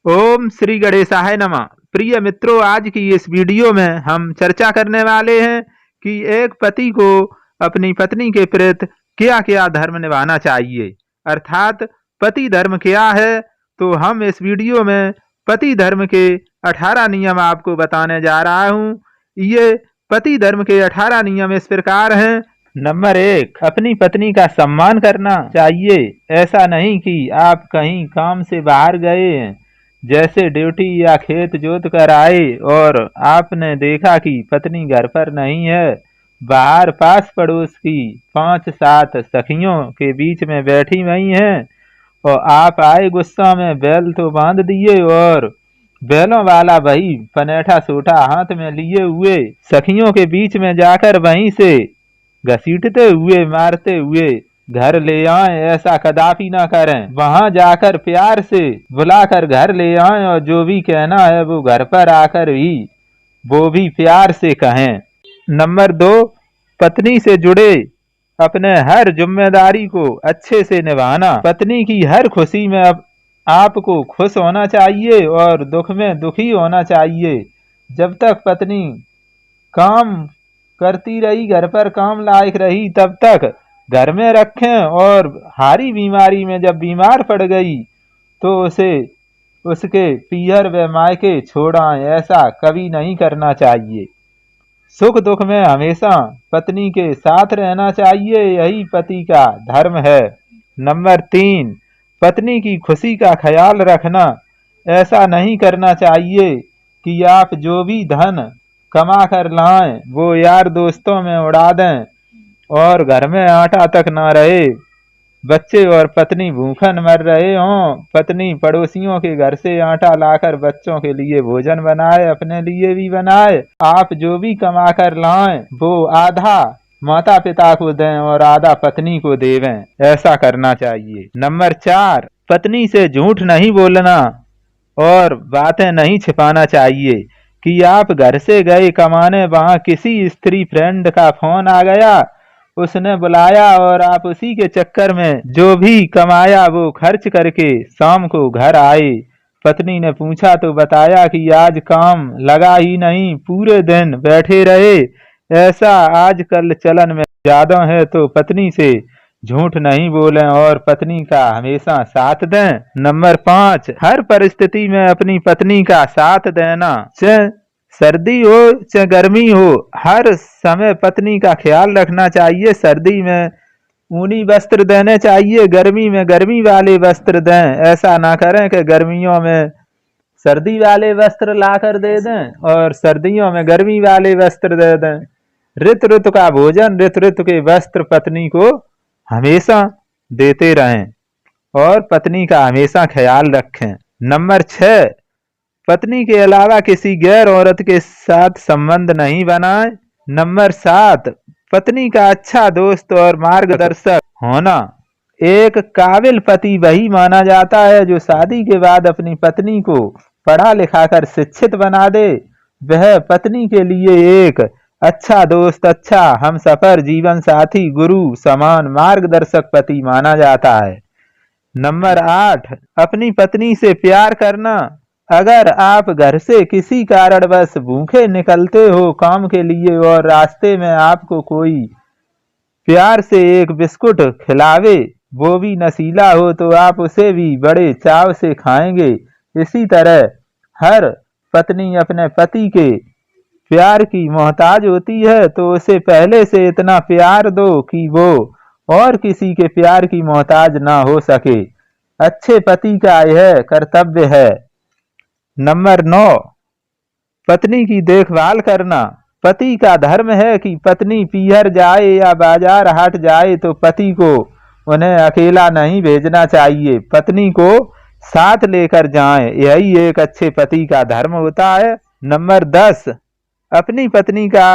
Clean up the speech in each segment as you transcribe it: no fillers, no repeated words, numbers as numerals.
ओम श्री गणेशाय नमः। प्रिय मित्रों, आज की इस वीडियो में हम चर्चा करने वाले हैं कि एक पति को अपनी पत्नी के प्रति क्या क्या धर्म निभाना चाहिए, अर्थात पति धर्म क्या है। तो हम इस वीडियो में पति धर्म के 18 नियम आपको बताने जा रहा हूँ। ये पति धर्म के 18 नियम इस प्रकार हैं। नंबर 1, अपनी पत्नी का सम्मान करना चाहिए। ऐसा नहीं कि आप कहीं काम से बाहर गए हैं, जैसे ड्यूटी या खेत जोत कर आए और आपने देखा कि पत्नी घर पर नहीं है, बाहर पास पड़ोस की 5-7 सखियों के बीच में बैठी हुई हैं, और आप आए गुस्सा में बैल तो बांध दिए और बैलों वाला वही पनेठा सोटा हाथ में लिए हुए सखियों के बीच में जाकर वहीं से घसीटते हुए मारते हुए घर ले आए। ऐसा कदापि ना करें। वहां जाकर प्यार से बुलाकर घर ले आए और जो भी कहना है वो घर पर आकर भी वो भी प्यार से कहें। नंबर 2, पत्नी से जुड़े अपने हर जिम्मेदारी को अच्छे से निभाना। पत्नी की हर खुशी में आपको खुश होना चाहिए और दुख में दुखी होना चाहिए। जब तक पत्नी काम करती रही, घर पर काम लायक रही, तब तक घर में रखें, और हारी बीमारी में जब बीमार पड़ गई तो उसे उसके पीहर व मायके छोड़ाएं। ऐसा कभी नहीं करना चाहिए। सुख दुख में हमेशा पत्नी के साथ रहना चाहिए, यही पति का धर्म है। नंबर 3, पत्नी की खुशी का ख्याल रखना। ऐसा नहीं करना चाहिए कि आप जो भी धन कमा कर लाएं वो यार दोस्तों में उड़ा दें और घर में आटा तक ना रहे, बच्चे और पत्नी भूखन मर रहे हों। पत्नी पड़ोसियों के घर से आटा लाकर बच्चों के लिए भोजन बनाए, अपने लिए भी बनाए। आप जो भी कमा कर लाएं वो आधा माता पिता को दें और आधा पत्नी को देवें। ऐसा करना चाहिए। नंबर 4, पत्नी से झूठ नहीं बोलना और बातें नहीं छिपाना चाहिए कि आप घर से गए कमाने, वहां किसी स्त्री फ्रेंड का फोन आ गया, उसने बुलाया और आप उसी के चक्कर में जो भी कमाया वो खर्च करके शाम को घर आए। पत्नी ने पूछा तो बताया कि आज काम लगा ही नहीं, पूरे दिन बैठे रहे। ऐसा आजकल चलन में ज्यादा है, तो पत्नी से झूठ नहीं बोलें और पत्नी का हमेशा साथ दें। नंबर 5, हर परिस्थिति में अपनी पत्नी का साथ देना। चाहे सर्दी हो चाहे गर्मी हो, हर समय पत्नी का ख्याल रखना चाहिए। सर्दी में ऊनी वस्त्र देने चाहिए, गर्मी में गर्मी वाले वस्त्र दें। ऐसा ना करें कि गर्मियों में सर्दी वाले वस्त्र लाकर दे दें और सर्दियों में गर्मी वाले वस्त्र दे दें। ऋतु ऋतु का भोजन, ऋतु ऋतु के वस्त्र पत्नी को हमेशा देते रहें और पत्नी का हमेशा ख्याल रखें। नंबर 6, पत्नी के अलावा किसी गैर औरत के साथ संबंध नहीं बनाए। नंबर 7, पत्नी का अच्छा दोस्त और मार्गदर्शक होना। एक काबिल पति वही माना जाता है जो शादी के बाद अपनी पत्नी को पढ़ा लिखा कर शिक्षित बना दे। वह पत्नी के लिए एक अच्छा दोस्त, अच्छा हमसफर, जीवन साथी, गुरु समान मार्गदर्शक पति माना जाता है। नंबर 8, अपनी पत्नी से प्यार करना। अगर आप घर से किसी कारणवश भूखे निकलते हो काम के लिए और रास्ते में आपको कोई प्यार से एक बिस्कुट खिलावे, वो भी नशीला हो, तो आप उसे भी बड़े चाव से खाएंगे। इसी तरह हर पत्नी अपने पति के प्यार की मोहताज होती है, तो उसे पहले से इतना प्यार दो कि वो और किसी के प्यार की मोहताज ना हो सके। अच्छे पति का यह कर्तव्य है। नंबर 9, पत्नी की देखभाल करना। पति का धर्म है कि पत्नी पीहर जाए या बाजार हाट जाए तो पति को उन्हें अकेला नहीं भेजना चाहिए, पत्नी को साथ लेकर जाएं। यही एक अच्छे पति का धर्म होता है। नंबर 10, अपनी पत्नी का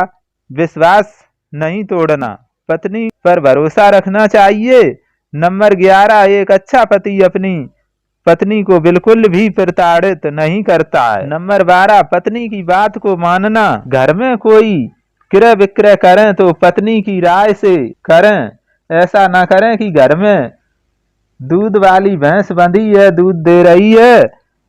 विश्वास नहीं तोड़ना, पत्नी पर भरोसा रखना चाहिए। नंबर 11, एक अच्छा पति अपनी पत्नी को बिल्कुल भी प्रताड़ित नहीं करता है। नंबर 12, पत्नी की बात को मानना। घर में कोई क्रय विक्रय करें तो पत्नी की राय से करें। ऐसा ना करें कि घर में दूध वाली भैंस बंधी है, दूध दे रही है,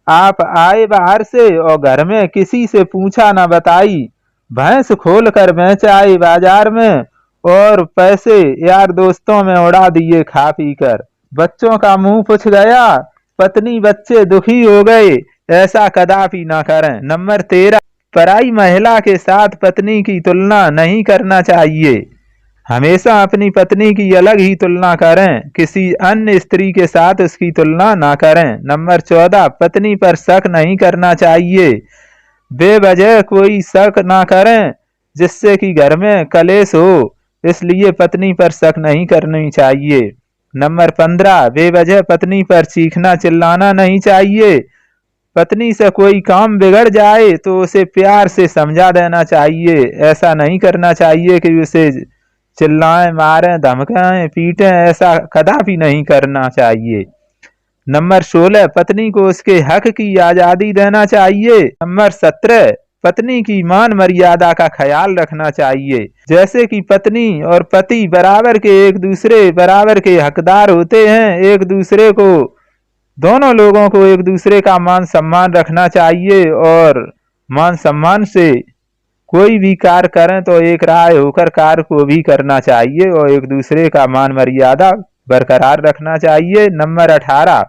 आप आए बाहर से और घर में किसी से पूछा न बताई, भैंस खोल कर बेच आए बाजार में और पैसे यार दोस्तों में उड़ा दिए खा पी कर। बच्चों का मुंह पुछ गया, पत्नी बच्चे दुखी हो गए, ऐसा कदापि ना करें। नंबर 13, पराई महिला के साथ पत्नी की तुलना नहीं करना चाहिए। हमेशा अपनी पत्नी की अलग ही तुलना करें, किसी अन्य स्त्री के साथ उसकी तुलना ना करें। नंबर 14, पत्नी पर शक नहीं करना चाहिए। बेवजह कोई शक ना करें जिससे कि घर में कलेश हो, इसलिए पत्नी पर शक नहीं करनी चाहिए। नंबर 15, बेवजह पत्नी पर चीखना चिल्लाना नहीं चाहिए। पत्नी से कोई काम बिगड़ जाए तो उसे प्यार से समझा देना चाहिए, ऐसा नहीं करना चाहिए कि उसे चिल्लाएं, मारें, धमकाएं, पीटें, ऐसा कदापि नहीं करना चाहिए। नंबर 16, पत्नी को उसके हक की आजादी देना चाहिए। नंबर 17, पत्नी की मान मर्यादा का ख्याल रखना चाहिए। जैसे कि पत्नी और पति बराबर के हकदार होते हैं, एक दूसरे को, दोनों लोगों को एक दूसरे का मान सम्मान रखना चाहिए और मान सम्मान से कोई भी कार्य करें तो एक राय होकर कार्य को भी करना चाहिए और एक दूसरे का मान मर्यादा बरकरार रखना चाहिए। नंबर 18,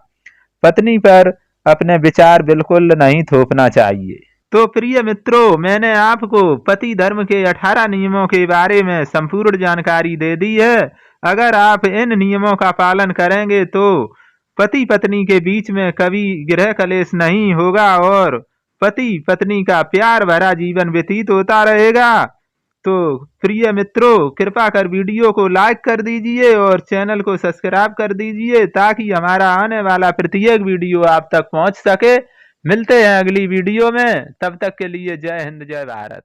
पत्नी पर अपने विचार बिल्कुल नहीं थोपना चाहिए। तो प्रिय मित्रों, मैंने आपको पति धर्म के 18 नियमों के बारे में संपूर्ण जानकारी दे दी है। अगर आप इन नियमों का पालन करेंगे तो पति पत्नी के बीच में कभी गृह कलेश नहीं होगा और पति पत्नी का प्यार भरा जीवन व्यतीत होता रहेगा। तो प्रिय मित्रों, कृपा कर वीडियो को लाइक कर दीजिए और चैनल को सब्सक्राइब कर दीजिए ताकि हमारा आने वाला प्रत्येक वीडियो आप तक पहुंच सके। मिलते हैं अगली वीडियो में, तब तक के लिए जय हिंद जय भारत।